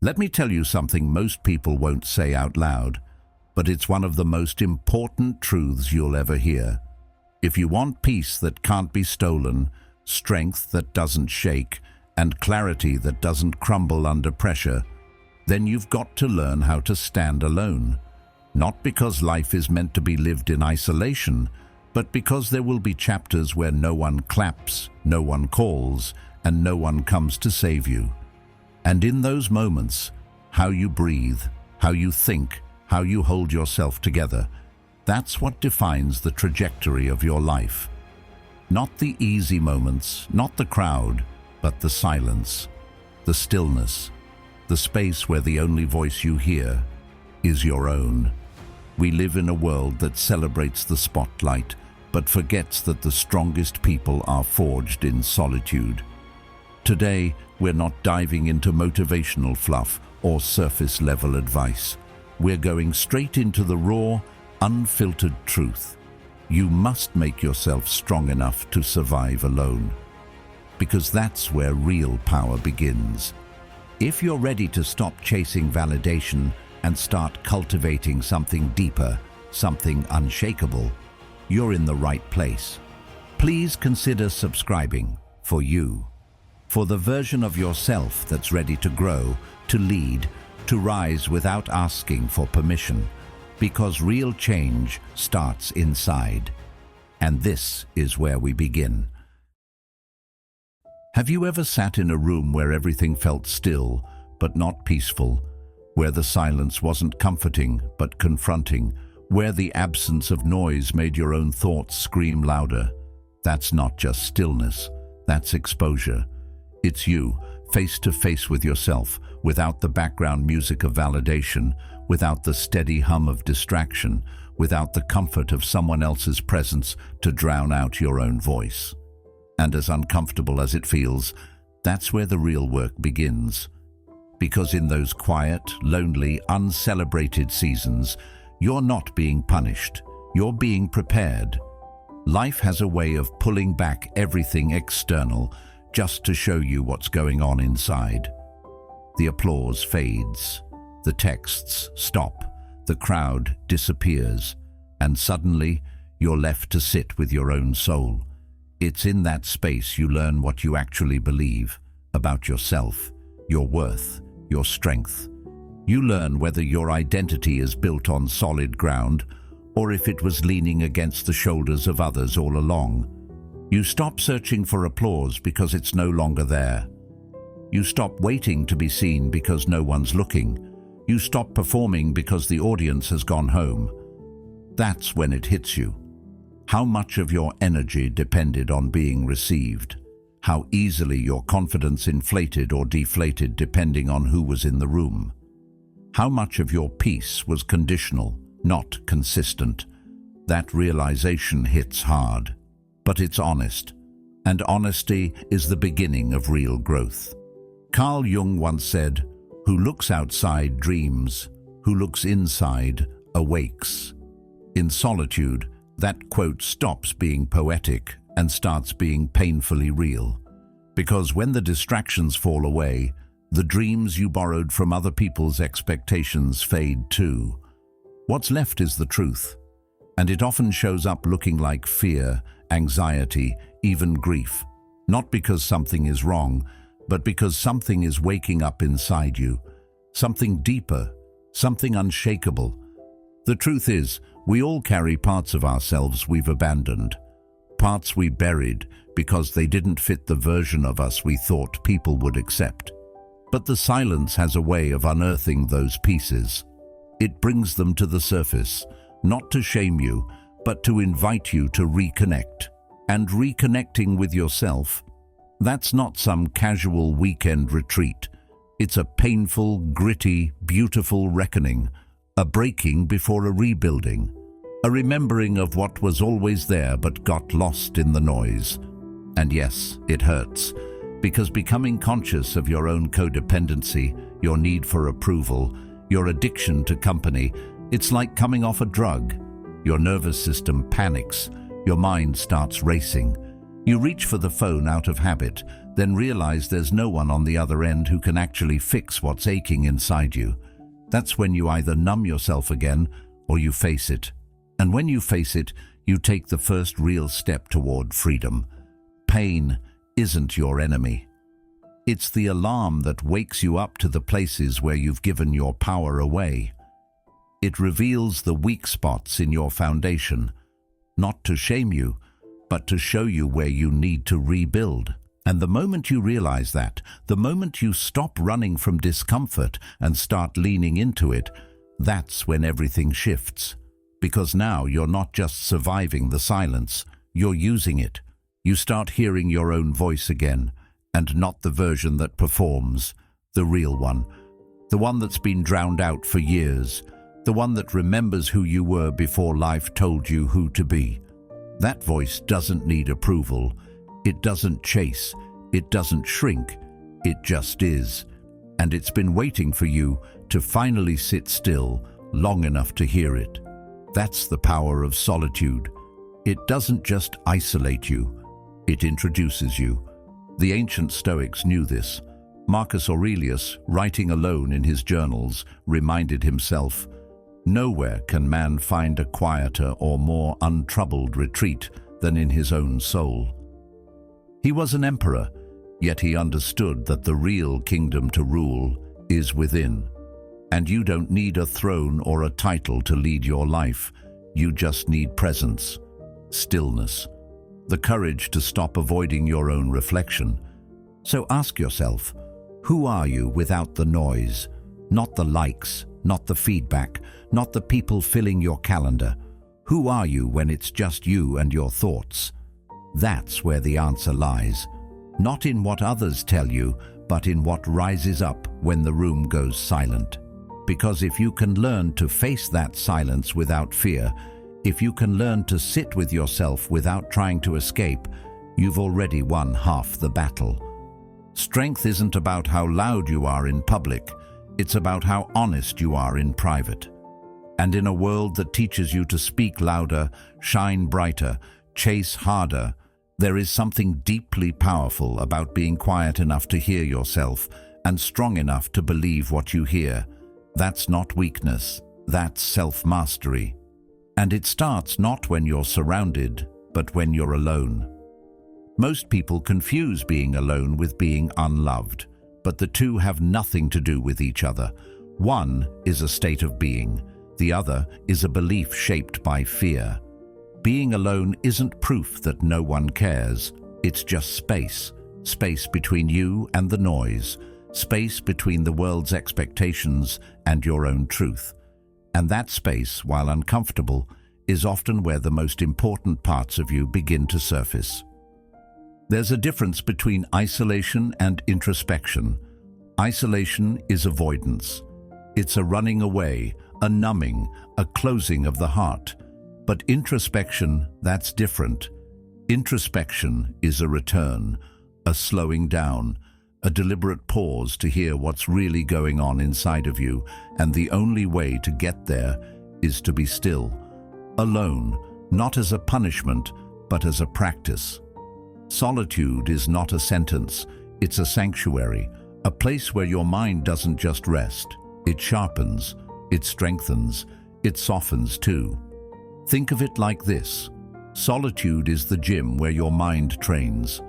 Let me tell you something most people won't say out loud, but it's one of the most important truths you'll ever hear. If you want peace that can't be stolen, strength that doesn't shake, and clarity that doesn't crumble under pressure, then you've got to learn how to stand alone. Not because life is meant to be lived in isolation, but because there will be chapters where no one claps, no one calls, and no one comes to save you. And in those moments, how you breathe, how you think, how you hold yourself together, that's what defines the trajectory of your life. Not the easy moments, not the crowd, but the silence, the stillness, the space where the only voice you hear is your own. We live in a world that celebrates the spotlight, but forgets that the strongest people are forged in solitude. Today, we're not diving into motivational fluff or surface-level advice. We're going straight into the raw, unfiltered truth. You must make yourself strong enough to survive alone, because that's where real power begins. If you're ready to stop chasing validation and start cultivating something deeper, something unshakable, you're in the right place. Please consider subscribing for you, for the version of yourself that's ready to grow, to lead, to rise without asking for permission, because real change starts inside. And this is where we begin. Have you ever sat in a room where everything felt still, but not peaceful, where the silence wasn't comforting, but confronting, where the absence of noise made your own thoughts scream louder? That's not just stillness, that's exposure. It's you, face to face with yourself, without the background music of validation, without the steady hum of distraction, without the comfort of someone else's presence to drown out your own voice. And as uncomfortable as it feels, that's where the real work begins. Because in those quiet, lonely, uncelebrated seasons, you're not being punished, you're being prepared. Life has a way of pulling back everything external just to show you what's going on inside. The applause fades, the texts stop, the crowd disappears, and suddenly you're left to sit with your own soul. It's in that space you learn what you actually believe about yourself, your worth, your strength. You learn whether your identity is built on solid ground or if it was leaning against the shoulders of others all along. You stop searching for applause because it's no longer there. You stop waiting to be seen because no one's looking. You stop performing because the audience has gone home. That's when it hits you. How much of your energy depended on being received? How easily your confidence inflated or deflated depending on who was in the room? How much of your peace was conditional, not consistent? That realization hits hard, but it's honest, and honesty is the beginning of real growth. Carl Jung once said, "Who looks outside dreams, who looks inside awakes." In solitude, that quote stops being poetic and starts being painfully real. Because when the distractions fall away, the dreams you borrowed from other people's expectations fade too. What's left is the truth, and it often shows up looking like fear, anxiety, even grief. Not because something is wrong, but because something is waking up inside you. Something deeper, something unshakable. The truth is, we all carry parts of ourselves we've abandoned. Parts we buried because they didn't fit the version of us we thought people would accept. But the silence has a way of unearthing those pieces. It brings them to the surface, not to shame you, but to invite you to reconnect. And reconnecting with yourself, that's not some casual weekend retreat. It's a painful, gritty, beautiful reckoning, a breaking before a rebuilding, a remembering of what was always there but got lost in the noise. And yes, it hurts, because becoming conscious of your own codependency, your need for approval, your addiction to company, it's like coming off a drug. Your nervous system panics, your mind starts racing. You reach for the phone out of habit, then realize there's no one on the other end who can actually fix what's aching inside you. That's when you either numb yourself again or you face it. And when you face it, you take the first real step toward freedom. Pain isn't your enemy. It's the alarm that wakes you up to the places where you've given your power away. It reveals the weak spots in your foundation, not to shame you, but to show you where you need to rebuild. And the moment you realize that, the moment you stop running from discomfort and start leaning into it, that's when everything shifts. Because now you're not just surviving the silence, you're using it. You start hearing your own voice again, and not the version that performs, the real one. The one that's been drowned out for years, the one that remembers who you were before life told you who to be. That voice doesn't need approval. It doesn't chase. It doesn't shrink. It just is. And it's been waiting for you to finally sit still long enough to hear it. That's the power of solitude. It doesn't just isolate you. It introduces you. The ancient Stoics knew this. Marcus Aurelius, writing alone in his journals, reminded himself, "Nowhere can man find a quieter or more untroubled retreat than in his own soul." He was an emperor, yet he understood that the real kingdom to rule is within. And you don't need a throne or a title to lead your life. You just need presence, stillness, the courage to stop avoiding your own reflection. So ask yourself, who are you without the noise? Not the likes, not the feedback, not the people filling your calendar. Who are you when it's just you and your thoughts? That's where the answer lies. Not in what others tell you, but in what rises up when the room goes silent. Because if you can learn to face that silence without fear, if you can learn to sit with yourself without trying to escape, you've already won half the battle. Strength isn't about how loud you are in public, it's about how honest you are in private. And in a world that teaches you to speak louder, shine brighter, chase harder, there is something deeply powerful about being quiet enough to hear yourself and strong enough to believe what you hear. That's not weakness, that's self-mastery. And it starts not when you're surrounded, but when you're alone. Most people confuse being alone with being unloved, but the two have nothing to do with each other. One is a state of being, the other is a belief shaped by fear. Being alone isn't proof that no one cares, it's just space. Space between you and the noise, space between the world's expectations and your own truth. And that space, while uncomfortable, is often where the most important parts of you begin to surface. There's a difference between isolation and introspection. Isolation is avoidance. It's a running away, a numbing, a closing of the heart. But introspection, that's different. Introspection is a return, a slowing down, a deliberate pause to hear what's really going on inside of you, and the only way to get there is to be still, alone, not as a punishment, but as a practice. Solitude is not a sentence, it's a sanctuary, a place where your mind doesn't just rest, it sharpens, it strengthens, it softens too. Think of it like this. Solitude is the gym where your mind trains.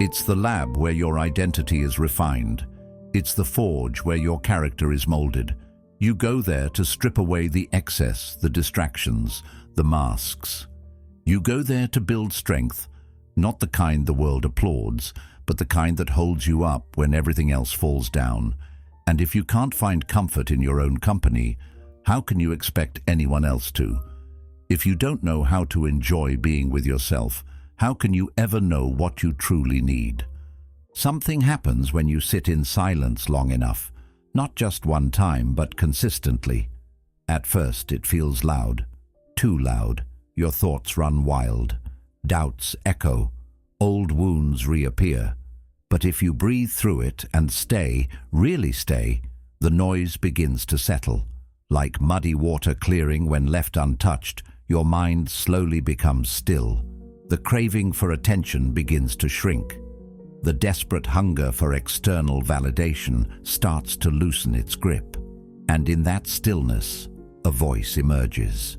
It's the lab where your identity is refined. It's the forge where your character is molded. You go there to strip away the excess, the distractions, the masks. You go there to build strength, not the kind the world applauds, but the kind that holds you up when everything else falls down. And if you can't find comfort in your own company, how can you expect anyone else to? If you don't know how to enjoy being with yourself, how can you ever know what you truly need? Something happens when you sit in silence long enough, not just one time, but consistently. At first, it feels loud, too loud. Your thoughts run wild. Doubts echo. Old wounds reappear. But if you breathe through it and stay, really stay, the noise begins to settle. Like muddy water clearing when left untouched, your mind slowly becomes still. The craving for attention begins to shrink. The desperate hunger for external validation starts to loosen its grip. And in that stillness, a voice emerges.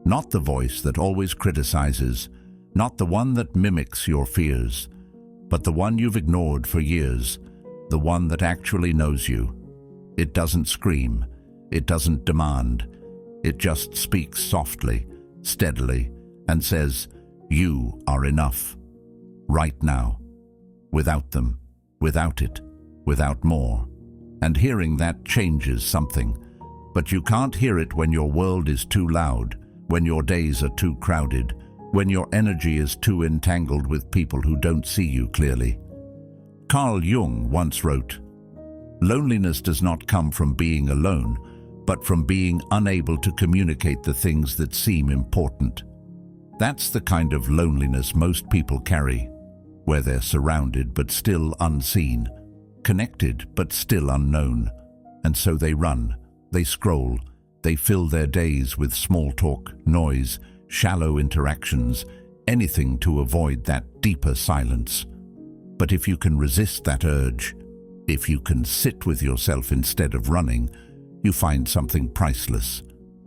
Not the voice that always criticizes, not the one that mimics your fears, but the one you've ignored for years, the one that actually knows you. It doesn't scream, it doesn't demand, it just speaks softly, steadily, and says, "You are enough. Right now. Without them, without it, without more." And hearing that changes something. But you can't hear it when your world is too loud, when your days are too crowded, when your energy is too entangled with people who don't see you clearly. Carl Jung once wrote, "Loneliness does not come from being alone, but from being unable to communicate the things that seem important." That's the kind of loneliness most people carry, where they're surrounded but still unseen, connected but still unknown. And so they run, they scroll, they fill their days with small talk, noise, shallow interactions, anything to avoid that deeper silence. But if you can resist that urge, if you can sit with yourself instead of running, you find something priceless.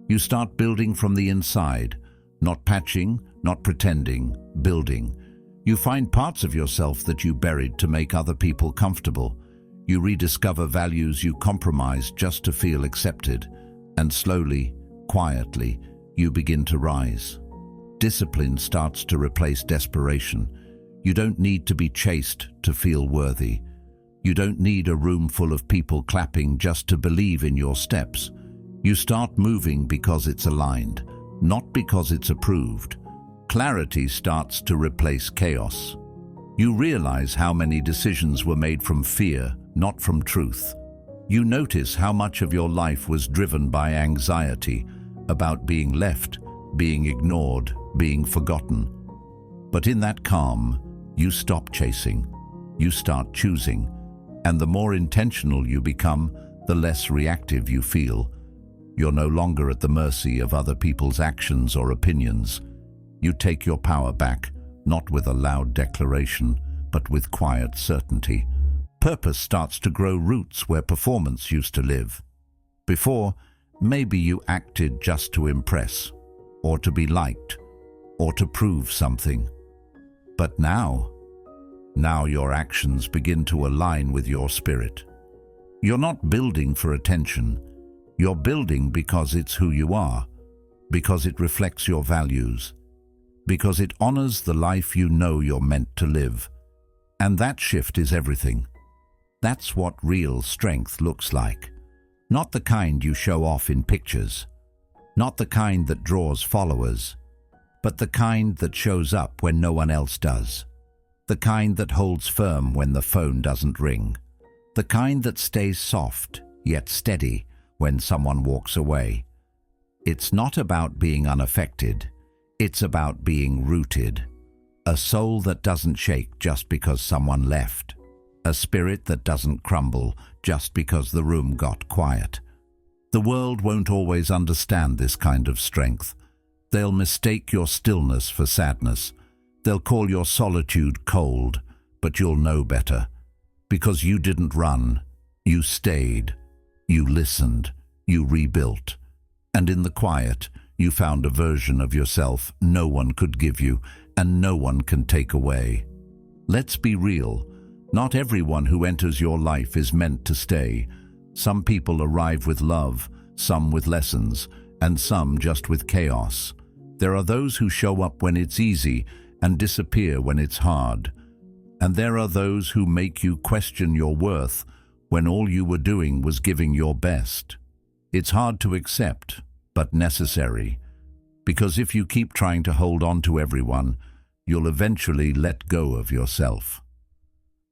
You start building from the inside, not patching, not pretending, building. You find parts of yourself that you buried to make other people comfortable. You rediscover values you compromised just to feel accepted. And slowly, quietly, you begin to rise. Discipline starts to replace desperation. You don't need to be chased to feel worthy. You don't need a room full of people clapping just to believe in your steps. You start moving because it's aligned, not because it's approved. Clarity starts to replace chaos. You realize how many decisions were made from fear, not from truth. You notice how much of your life was driven by anxiety, about being left, being ignored, being forgotten. But in that calm, you stop chasing. You start choosing. And the more intentional you become, the less reactive you feel. You're no longer at the mercy of other people's actions or opinions. You take your power back, not with a loud declaration, but with quiet certainty. Purpose starts to grow roots where performance used to live. Before, maybe you acted just to impress, or to be liked, or to prove something. But now your actions begin to align with your spirit. You're not building for attention. You're building because it's who you are, because it reflects your values, because it honors the life you know you're meant to live. And that shift is everything. That's what real strength looks like. Not the kind you show off in pictures, not the kind that draws followers, but the kind that shows up when no one else does. The kind that holds firm when the phone doesn't ring. The kind that stays soft, yet steady, when someone walks away. It's not about being unaffected. It's about being rooted. A soul that doesn't shake just because someone left. A spirit that doesn't crumble just because the room got quiet. The world won't always understand this kind of strength. They'll mistake your stillness for sadness. They'll call your solitude cold, but you'll know better. Because you didn't run, you stayed, you listened, you rebuilt. And in the quiet, you found a version of yourself no one could give you and no one can take away. Let's be real. Not everyone who enters your life is meant to stay. Some people arrive with love, some with lessons, and some just with chaos. There are those who show up when it's easy and disappear when it's hard. And there are those who make you question your worth when all you were doing was giving your best. It's hard to accept, but necessary. Because if you keep trying to hold on to everyone, you'll eventually let go of yourself.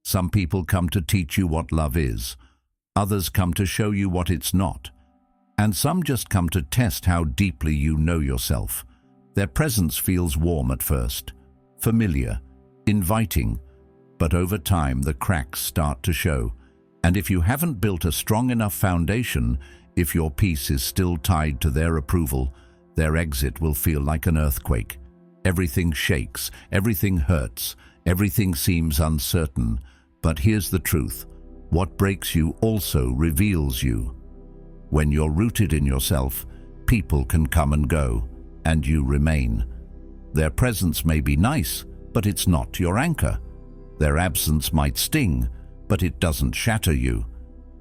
Some people come to teach you what love is. Others come to show you what it's not. And some just come to test how deeply you know yourself. Their presence feels warm at first, familiar, inviting, but over time the cracks start to show. And if you haven't built a strong enough foundation, if your peace is still tied to their approval, their exit will feel like an earthquake. Everything shakes, everything hurts, everything seems uncertain, But here's the truth. What breaks you also reveals you. When you're rooted in yourself, people can come and go, and you remain. Their presence may be nice, but it's not your anchor. Their absence might sting, but it doesn't shatter you.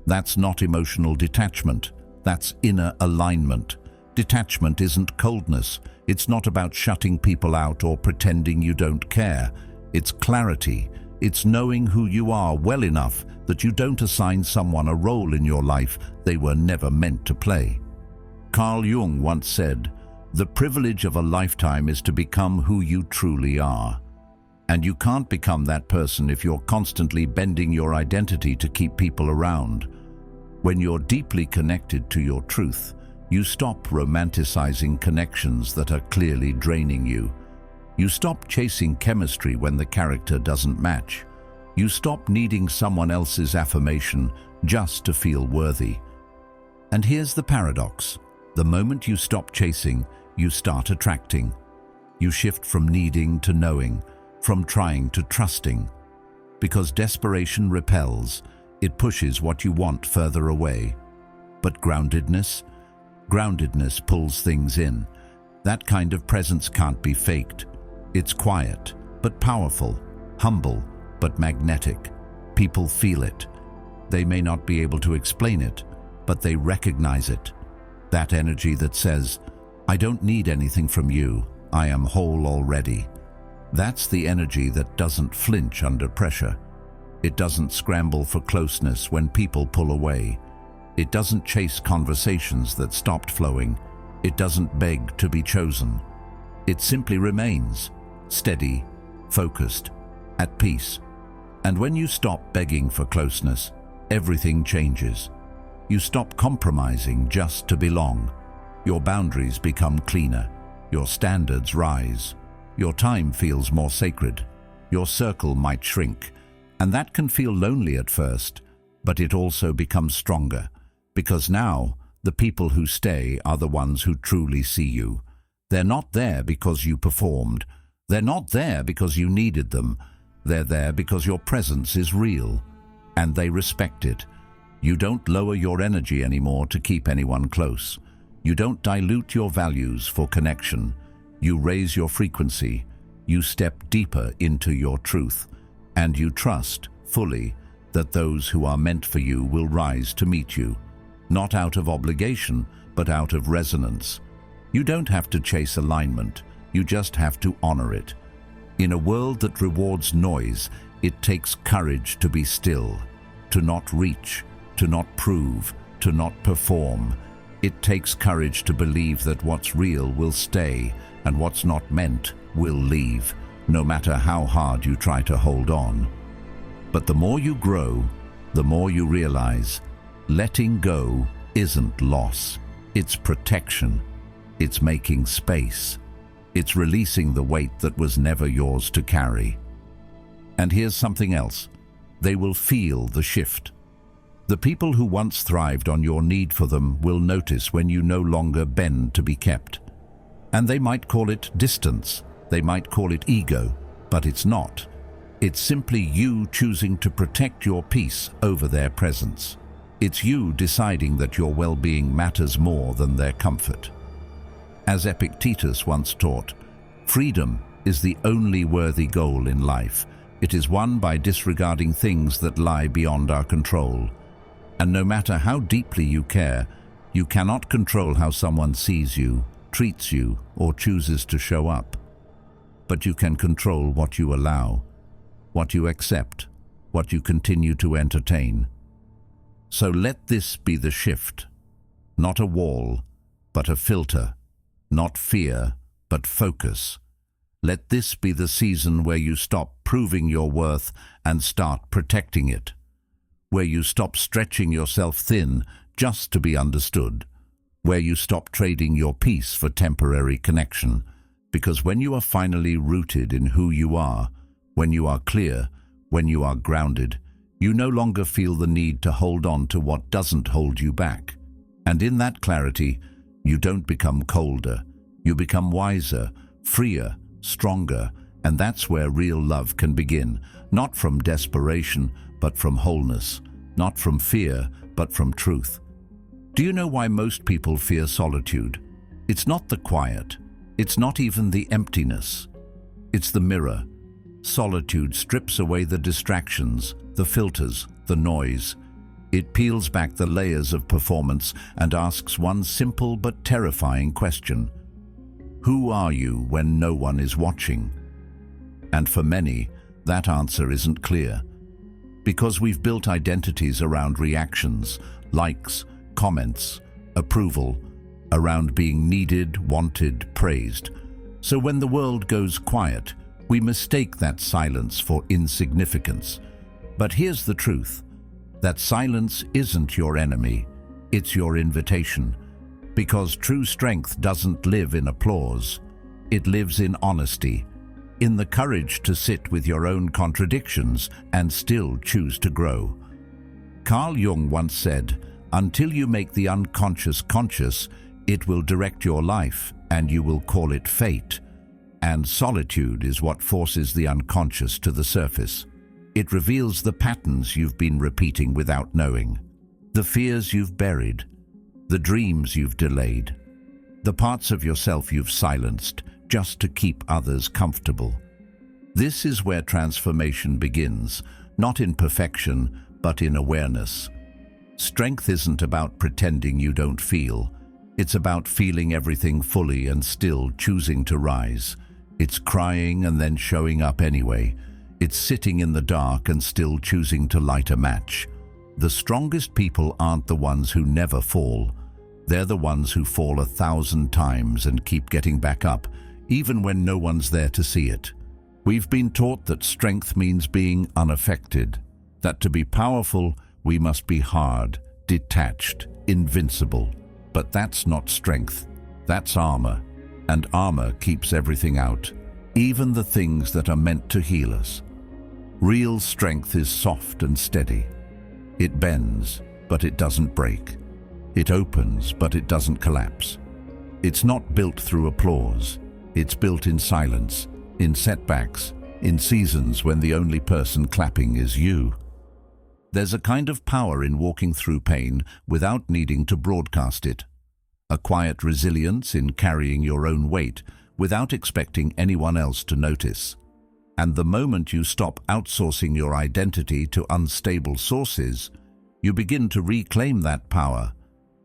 That's not emotional detachment. That's inner alignment. Detachment isn't coldness. It's not about shutting people out or pretending you don't care. It's clarity. It's knowing who you are well enough that you don't assign someone a role in your life they were never meant to play. Carl Jung once said, "The privilege of a lifetime is to become who you truly are." And you can't become that person if you're constantly bending your identity to keep people around. When you're deeply connected to your truth, you stop romanticizing connections that are clearly draining you. You stop chasing chemistry when the character doesn't match. You stop needing someone else's affirmation just to feel worthy. And here's the paradox. The moment you stop chasing, you start attracting. You shift from needing to knowing, from trying to trusting. Because desperation repels, it pushes what you want further away. But groundedness pulls things in. That kind of presence can't be faked. It's quiet, but powerful, humble, but magnetic. People feel it. They may not be able to explain it, but they recognize it. That energy that says, "I don't need anything from you, I am whole already." That's the energy that doesn't flinch under pressure. It doesn't scramble for closeness when people pull away. It doesn't chase conversations that stopped flowing. It doesn't beg to be chosen. It simply remains, steady, focused, at peace. And when you stop begging for closeness, everything changes. You stop compromising just to belong. Your boundaries become cleaner. Your standards rise. Your time feels more sacred. Your circle might shrink. And that can feel lonely at first, but it also becomes stronger. Because now, the people who stay are the ones who truly see you. They're not there because you performed. They're not there because you needed them. They're there because your presence is real. And they respect it. You don't lower your energy anymore to keep anyone close. You don't dilute your values for connection. You raise your frequency. You step deeper into your truth. And you trust, fully, that those who are meant for you will rise to meet you. Not out of obligation, but out of resonance. You don't have to chase alignment. You just have to honor it. In a world that rewards noise, it takes courage to be still, to not reach, to not prove, to not perform. It takes courage to believe that what's real will stay and what's not meant will leave, no matter how hard you try to hold on. But the more you grow, the more you realize letting go isn't loss. It's protection. It's making space. It's releasing the weight that was never yours to carry. And here's something else. They will feel the shift. The people who once thrived on your need for them will notice when you no longer bend to be kept. And they might call it distance. They might call it ego, but it's not. It's simply you choosing to protect your peace over their presence. It's you deciding that your well-being matters more than their comfort. As Epictetus once taught, freedom is the only worthy goal in life. It is won by disregarding things that lie beyond our control. And no matter how deeply you care, you cannot control how someone sees you, treats you, or chooses to show up. But you can control what you allow, what you accept, what you continue to entertain. So let this be the shift. Not a wall, but a filter. Not fear, but focus. Let this be the season where you stop proving your worth and start protecting it. Where you stop stretching yourself thin just to be understood. Where you stop trading your peace for temporary connection. Because when you are finally rooted in who you are, when you are clear, when you are grounded, you no longer feel the need to hold on to what doesn't hold you back. And in that clarity, you don't become colder. You become wiser, freer, stronger, and that's where real love can begin. Not from desperation, but from wholeness, not from fear, but from truth. Do you know why most people fear solitude? It's not the quiet. It's not even the emptiness. It's the mirror. Solitude strips away the distractions, the filters, the noise. It peels back the layers of performance and asks one simple but terrifying question. Who are you when no one is watching? And for many, that answer isn't clear. Because we've built identities around reactions, likes, comments, approval, around being needed, wanted, praised. So when the world goes quiet, we mistake that silence for insignificance. But here's the truth. That silence isn't your enemy, it's your invitation. Because true strength doesn't live in applause. It lives in honesty, in the courage to sit with your own contradictions and still choose to grow. Carl Jung once said, "Until you make the unconscious conscious, it will direct your life and you will call it fate." And solitude is what forces the unconscious to the surface. It reveals the patterns you've been repeating without knowing, the fears you've buried, the dreams you've delayed, the parts of yourself you've silenced just to keep others comfortable. This is where transformation begins, not in perfection, but in awareness. Strength isn't about pretending you don't feel. It's about feeling everything fully and still choosing to rise. It's crying and then showing up anyway. It's sitting in the dark and still choosing to light a match. The strongest people aren't the ones who never fall. They're the ones who fall 1,000 times and keep getting back up, even when no one's there to see it. We've been taught that strength means being unaffected, that to be powerful, we must be hard, detached, invincible. But that's not strength, that's armor. And armor keeps everything out, even the things that are meant to heal us. Real strength is soft and steady. It bends, but it doesn't break. It opens, but it doesn't collapse. It's not built through applause. It's built in silence, in setbacks, in seasons when the only person clapping is you. There's a kind of power in walking through pain without needing to broadcast it. A quiet resilience in carrying your own weight without expecting anyone else to notice. And the moment you stop outsourcing your identity to unstable sources, you begin to reclaim that power,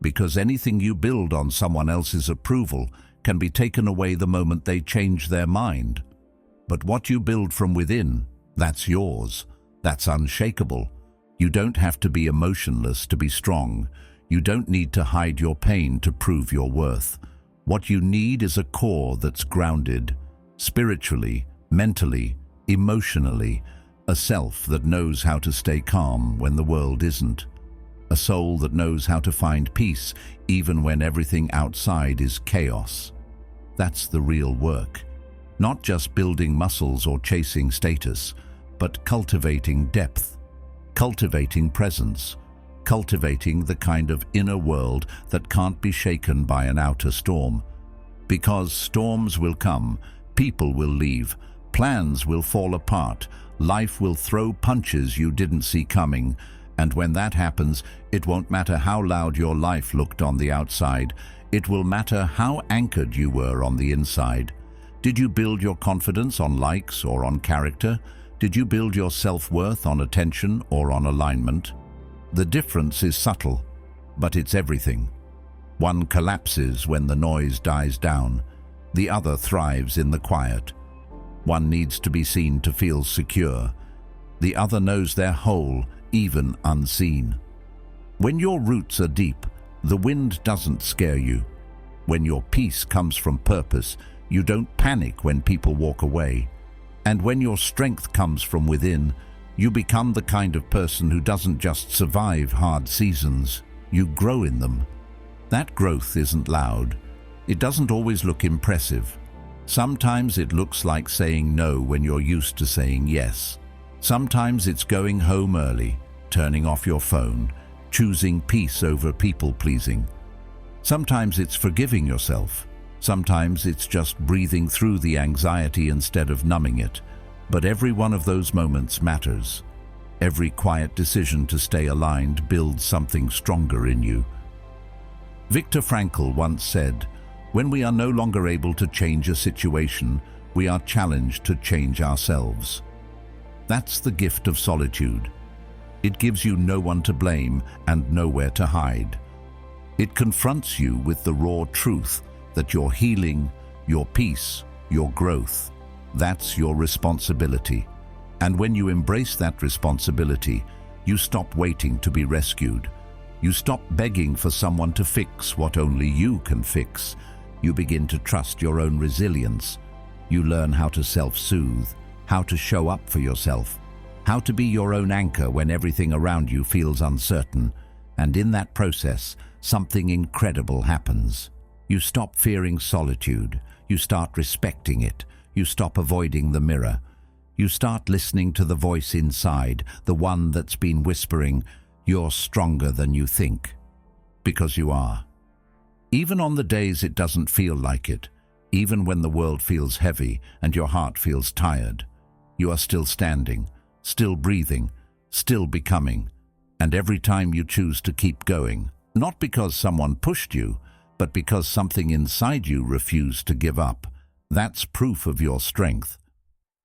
because anything you build on someone else's approval can be taken away the moment they change their mind. But what you build from within, that's yours. That's unshakable. You don't have to be emotionless to be strong. You don't need to hide your pain to prove your worth. What you need is a core that's grounded, spiritually, mentally, emotionally, a self that knows how to stay calm when the world isn't, a soul that knows how to find peace even when everything outside is chaos. That's the real work. Not just building muscles or chasing status, but cultivating depth, cultivating presence, cultivating the kind of inner world that can't be shaken by an outer storm. Because storms will come, people will leave, plans will fall apart, life will throw punches you didn't see coming, and when that happens, it won't matter how loud your life looked on the outside, it will matter how anchored you were on the inside. Did you build your confidence on likes or on character? Did you build your self-worth on attention or on alignment? The difference is subtle, but it's everything. One collapses when the noise dies down. The other thrives in the quiet. One needs to be seen to feel secure. The other knows they're whole, even unseen. When your roots are deep, the wind doesn't scare you. When your peace comes from purpose, you don't panic when people walk away. And when your strength comes from within, you become the kind of person who doesn't just survive hard seasons, you grow in them. That growth isn't loud. It doesn't always look impressive. Sometimes it looks like saying no when you're used to saying yes. Sometimes it's going home early, turning off your phone, choosing peace over people-pleasing. Sometimes it's forgiving yourself. Sometimes it's just breathing through the anxiety instead of numbing it. But every one of those moments matters. Every quiet decision to stay aligned builds something stronger in you. Viktor Frankl once said, "When we are no longer able to change a situation, we are challenged to change ourselves." That's the gift of solitude. It gives you no one to blame and nowhere to hide. It confronts you with the raw truth that your healing, your peace, your growth, that's your responsibility. And when you embrace that responsibility, you stop waiting to be rescued. You stop begging for someone to fix what only you can fix. You begin to trust your own resilience. You learn how to self-soothe, how to show up for yourself, how to be your own anchor when everything around you feels uncertain. And in that process, something incredible happens. You stop fearing solitude. You start respecting it. You stop avoiding the mirror. You start listening to the voice inside, the one that's been whispering, "You're stronger than you think." Because you are. Even on the days it doesn't feel like it, even when the world feels heavy and your heart feels tired, you are still standing, still breathing, still becoming. And every time you choose to keep going, not because someone pushed you, but because something inside you refused to give up, that's proof of your strength.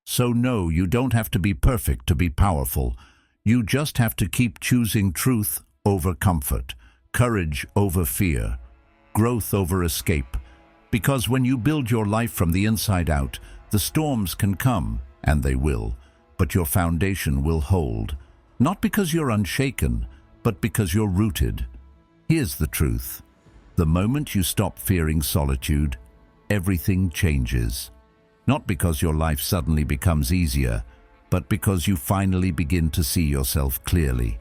So no, you don't have to be perfect to be powerful. You just have to keep choosing truth over comfort, courage over fear, growth over escape. Because when you build your life from the inside out, the storms can come, and they will, but your foundation will hold. Not because you're unshaken, but because you're rooted. Here's the truth. The moment you stop fearing solitude, everything changes. Not because your life suddenly becomes easier, but because you finally begin to see yourself clearly.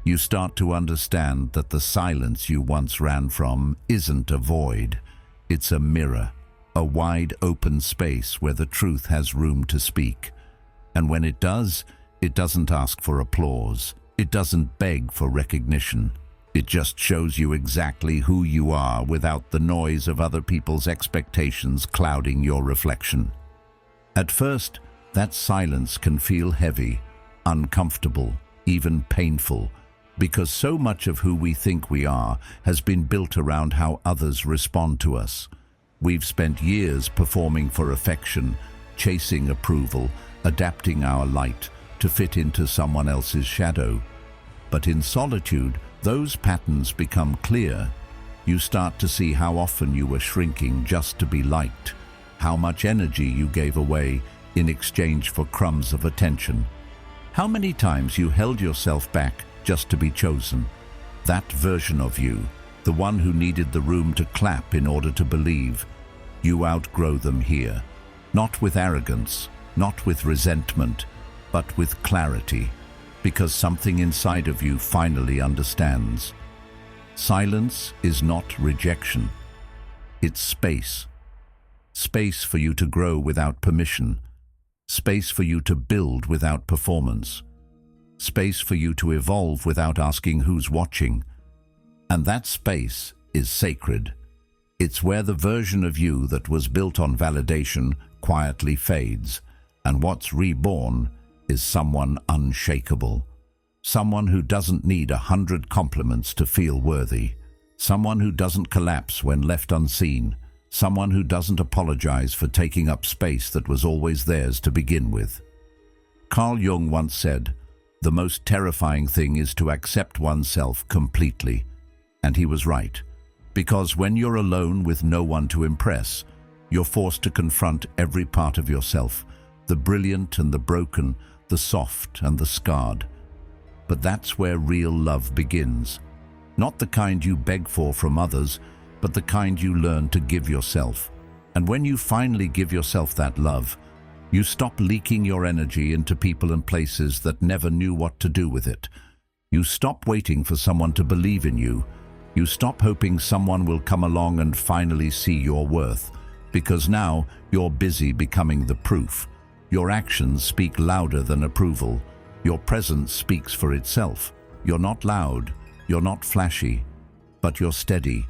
You start to understand that the silence you once ran from isn't a void. It's a mirror, a wide open space where the truth has room to speak. And when it does, it doesn't ask for applause. It doesn't beg for recognition. It just shows you exactly who you are without the noise of other people's expectations clouding your reflection. At first, that silence can feel heavy, uncomfortable, even painful, because so much of who we think we are has been built around how others respond to us. We've spent years performing for affection, chasing approval, adapting our light to fit into someone else's shadow. But in solitude, those patterns become clear. You start to see how often you were shrinking just to be liked, how much energy you gave away in exchange for crumbs of attention, how many times you held yourself back just to be chosen. That version of you, the one who needed the room to clap in order to believe, you outgrow them here. Not with arrogance, not with resentment, but with clarity, because something inside of you finally understands. Silence is not rejection. It's space. Space for you to grow without permission. Space for you to build without performance. Space for you to evolve without asking who's watching. And that space is sacred. It's where the version of you that was built on validation quietly fades, and what's reborn is someone unshakable. Someone who doesn't need 100 compliments to feel worthy. Someone who doesn't collapse when left unseen. Someone who doesn't apologize for taking up space that was always theirs to begin with. Carl Jung once said, "The most terrifying thing is to accept oneself completely." And he was right. Because when you're alone with no one to impress, you're forced to confront every part of yourself, the brilliant and the broken, the soft and the scarred. But that's where real love begins. Not the kind you beg for from others, but the kind you learn to give yourself. And when you finally give yourself that love, you stop leaking your energy into people and places that never knew what to do with it. You stop waiting for someone to believe in you. You stop hoping someone will come along and finally see your worth, because now you're busy becoming the proof. Your actions speak louder than approval. Your presence speaks for itself. You're not loud, you're not flashy, but you're steady,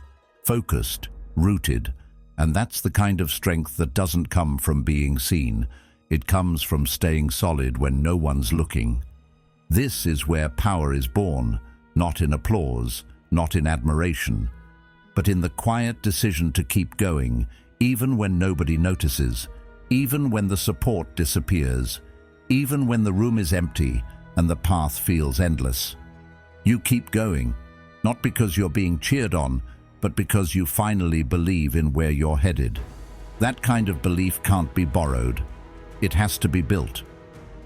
focused, rooted. And that's the kind of strength that doesn't come from being seen. It comes from staying solid when no one's looking. This is where power is born, not in applause, not in admiration, but in the quiet decision to keep going, even when nobody notices, even when the support disappears, even when the room is empty and the path feels endless. You keep going, not because you're being cheered on, but because you finally believe in where you're headed. That kind of belief can't be borrowed. It has to be built.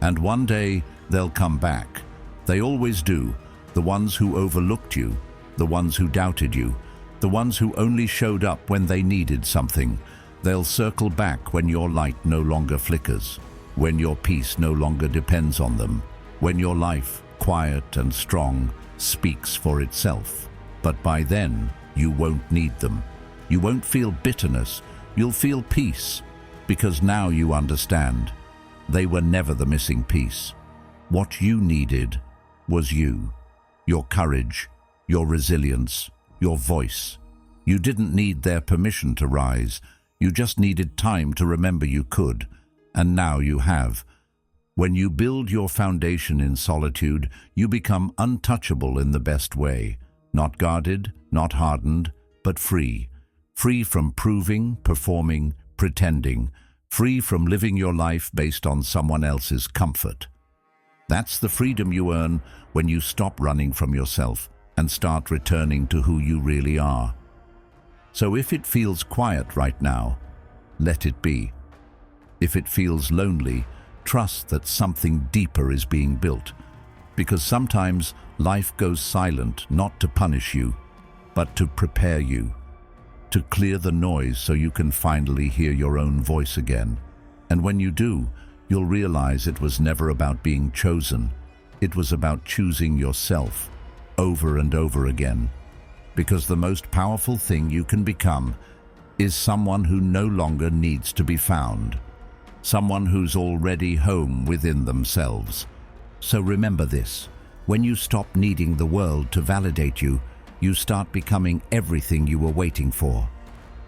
And one day, they'll come back. They always do. The ones who overlooked you, the ones who doubted you, the ones who only showed up when they needed something. They'll circle back when your light no longer flickers, when your peace no longer depends on them, when your life, quiet and strong, speaks for itself. But by then, you won't need them. You won't feel bitterness. You'll feel peace, because now you understand. They were never the missing piece. What you needed was you, your courage, your resilience, your voice. You didn't need their permission to rise. You just needed time to remember you could, and now you have. When you build your foundation in solitude, you become untouchable in the best way. Not guarded, not hardened, but free. Free from proving, performing, pretending. Free from living your life based on someone else's comfort. That's the freedom you earn when you stop running from yourself and start returning to who you really are. So if it feels quiet right now, let it be. If it feels lonely, trust that something deeper is being built. Because sometimes life goes silent not to punish you, but to prepare you. To clear the noise so you can finally hear your own voice again. And when you do, you'll realize it was never about being chosen. It was about choosing yourself over and over again. Because the most powerful thing you can become is someone who no longer needs to be found. Someone who's already home within themselves. So remember this, when you stop needing the world to validate you, you start becoming everything you were waiting for.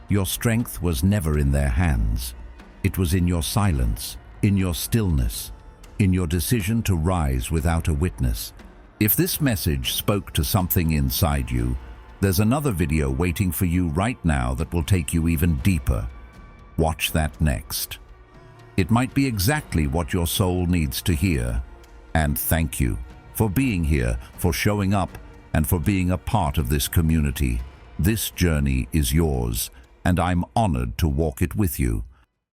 Your strength was never in their hands. It was in your silence, in your stillness, in your decision to rise without a witness. If this message spoke to something inside you, there's another video waiting for you right now that will take you even deeper. Watch that next. It might be exactly what your soul needs to hear. And thank you for being here, for showing up, and for being a part of this community. This journey is yours, and I'm honored to walk it with you.